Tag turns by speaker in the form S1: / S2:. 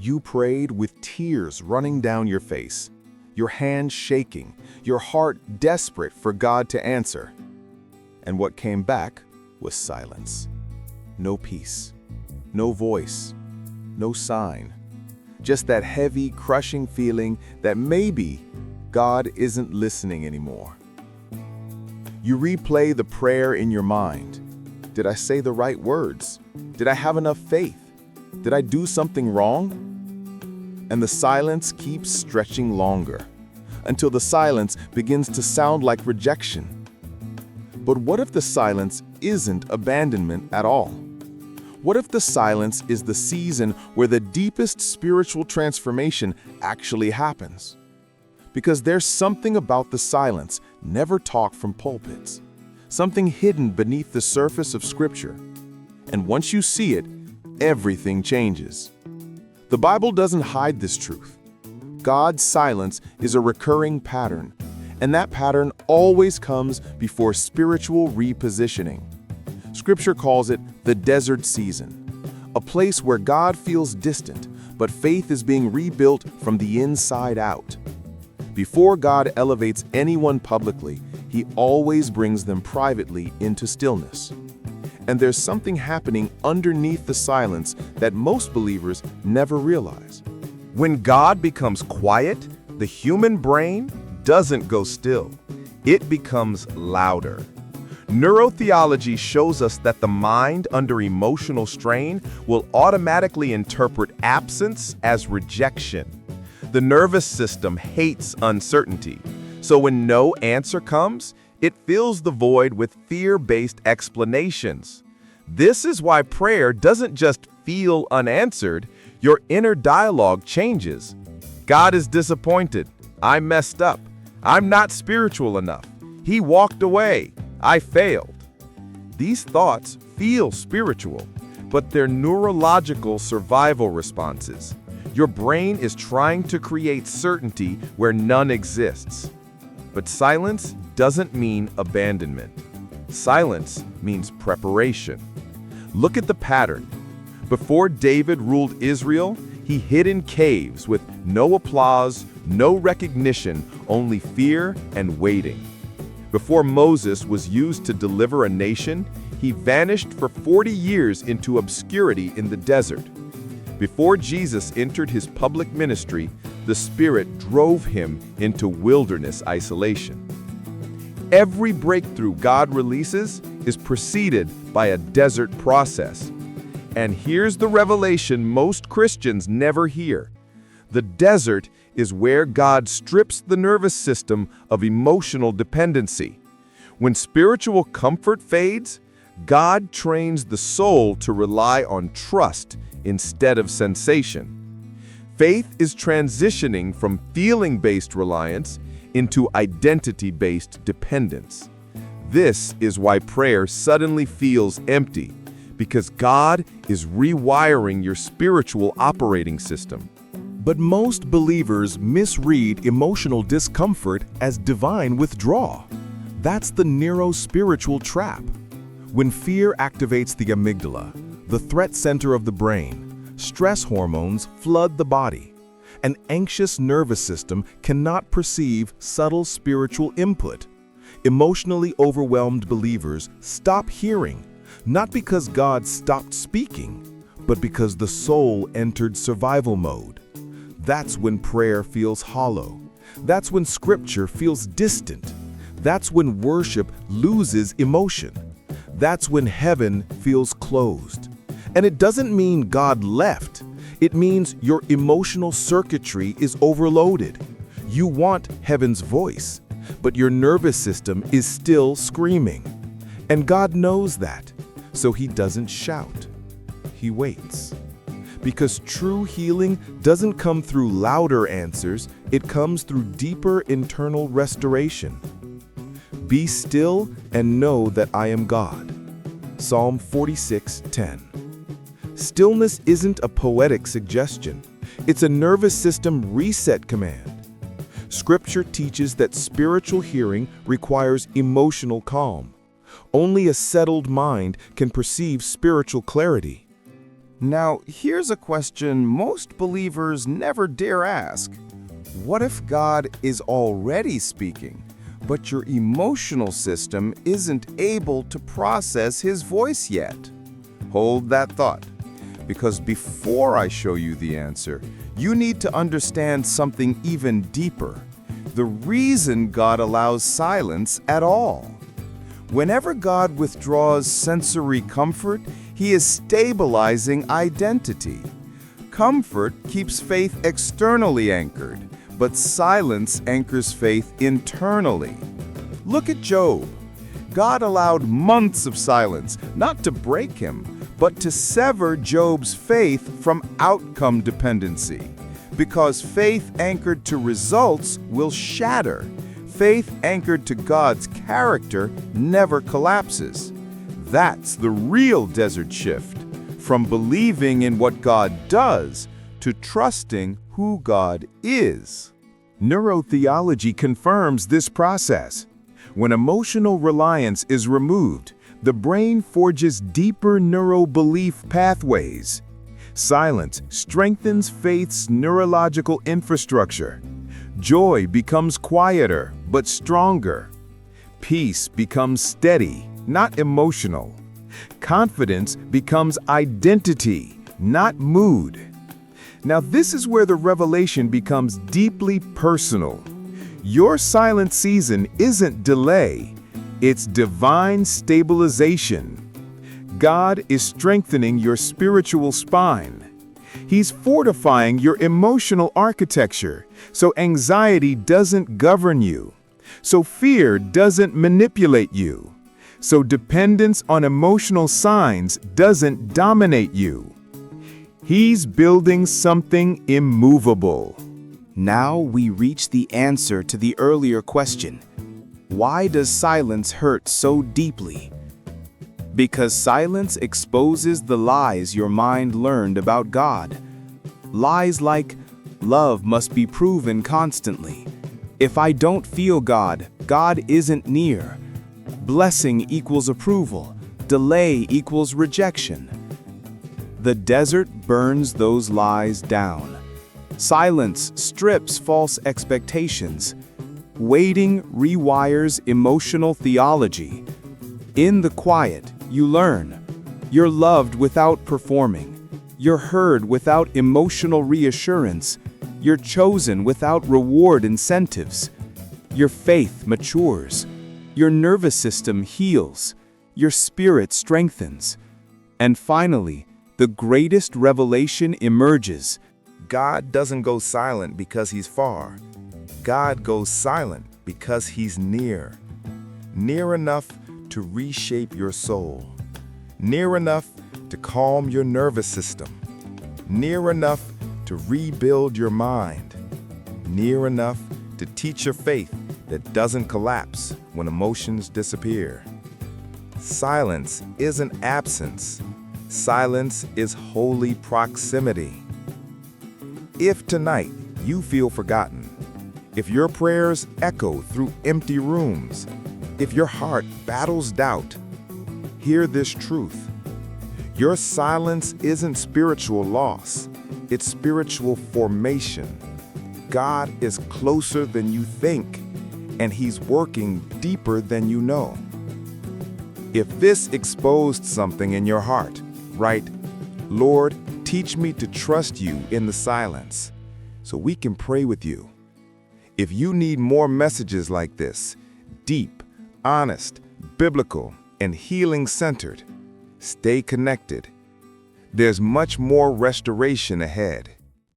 S1: You prayed with tears running down your face, your hands shaking, your heart desperate for God to answer. And what came back was silence. No peace, no voice, no sign. Just that heavy, crushing feeling that maybe God isn't listening anymore. You replay the prayer in your mind. Did I say the right words? Did I have enough faith? Did I do something wrong? And the silence keeps stretching longer, until the silence begins to sound like rejection. But what if the silence isn't abandonment at all? What if the silence is the season where the deepest spiritual transformation actually happens? Because there's something about the silence never taught from pulpits, something hidden beneath the surface of Scripture. And once you see it, everything changes. The Bible doesn't hide this truth. God's silence is a recurring pattern, and that pattern always comes before spiritual repositioning. Scripture calls it the desert season, a place where God feels distant, but faith is being rebuilt from the inside out. Before God elevates anyone publicly, He always brings them privately into stillness. And there's something happening underneath the silence that most believers never realize.
S2: When God becomes quiet, the human brain doesn't go still. It becomes louder. Neurotheology shows us that the mind under emotional strain will automatically interpret absence as rejection. The nervous system hates uncertainty, so when no answer comes, it fills the void with fear-based explanations. This is why prayer doesn't just feel unanswered, your inner dialogue changes. God is disappointed. I messed up. I'm not spiritual enough. He walked away. I failed. These thoughts feel spiritual, but they're neurological survival responses. Your brain is trying to create certainty where none exists. But silence doesn't mean abandonment. Silence means preparation. Look at the pattern. Before David ruled Israel, he hid in caves with no applause, no recognition, only fear and waiting. Before Moses was used to deliver a nation, he vanished for 40 years into obscurity in the desert. Before Jesus entered his public ministry, the Spirit drove him into wilderness isolation. Every breakthrough God releases is preceded by a desert process. And here's the revelation most Christians never hear. The desert is where God strips the nervous system of emotional dependency. When spiritual comfort fades, God trains the soul to rely on trust instead of sensation. Faith is transitioning from feeling-based reliance into identity-based dependence. This is why prayer suddenly feels empty, because God is rewiring your spiritual operating system.
S1: But most believers misread emotional discomfort as divine withdrawal. That's the neurospiritual trap. When fear activates the amygdala, the threat center of the brain, stress hormones flood the body. An anxious nervous system cannot perceive subtle spiritual input. Emotionally overwhelmed believers stop hearing, not because God stopped speaking, but because the soul entered survival mode. That's when prayer feels hollow. That's when scripture feels distant. That's when worship loses emotion. That's when heaven feels closed. And it doesn't mean God left. It means your emotional circuitry is overloaded. You want heaven's voice, but your nervous system is still screaming. And God knows that, so He doesn't shout. He waits. Because true healing doesn't come through louder answers, it comes through deeper internal restoration. Be still and know that I am God. Psalm 46:10. Stillness isn't a poetic suggestion. It's a nervous system reset command. Scripture teaches that spiritual hearing requires emotional calm. Only a settled mind can perceive spiritual clarity. Now, here's a question most believers never dare ask. What if God is already speaking, but your emotional system isn't able to process His voice yet? Hold that thought, because before I show you the answer, you need to understand something even deeper. The reason God allows silence at all. Whenever God withdraws sensory comfort, He is stabilizing identity. Comfort keeps faith externally anchored, but silence anchors faith internally. Look at Job. God allowed months of silence, not to break him, but to sever Job's faith from outcome dependency. Because faith anchored to results will shatter. Faith anchored to God's character never collapses. That's the real desert shift, from believing in what God does to trusting who God is. Neurotheology confirms this process. When emotional reliance is removed, the brain forges deeper neuro-belief pathways. Silence strengthens faith's neurological infrastructure. Joy becomes quieter but stronger. Peace becomes steady, not emotional. Confidence becomes identity, not mood. Now, this is where the revelation becomes deeply personal. Your silent season isn't delay, it's divine stabilization. God is strengthening your spiritual spine. He's fortifying your emotional architecture so anxiety doesn't govern you, so fear doesn't manipulate you, so dependence on emotional signs doesn't dominate you. He's building something immovable. Now we reach the answer to the earlier question. Why does silence hurt so deeply? Because silence exposes the lies your mind learned about God. Lies like, love must be proven constantly. If I don't feel God, God isn't near. Blessing equals approval. Delay equals rejection. The desert burns those lies down. Silence strips false expectations. Waiting rewires emotional theology. In the quiet, you learn. You're loved without performing. You're heard without emotional reassurance. You're chosen without reward incentives. Your faith matures. Your nervous system heals. Your spirit strengthens. And finally, the greatest revelation emerges.
S2: God doesn't go silent because He's far. God goes silent because He's near. Near enough to reshape your soul. Near enough to calm your nervous system. Near enough to rebuild your mind. Near enough to teach your faith that doesn't collapse when emotions disappear. Silence isn't absence. Silence is holy proximity. If tonight you feel forgotten, if your prayers echo through empty rooms, if your heart battles doubt, hear this truth. Your silence isn't spiritual loss, it's spiritual formation. God is closer than you think, and He's working deeper than you know. If this exposed something in your heart, write, Lord, teach me to trust you in the silence, so we can pray with you. If you need more messages like this, deep, honest, biblical, and healing-centered, stay connected. There's much more restoration ahead.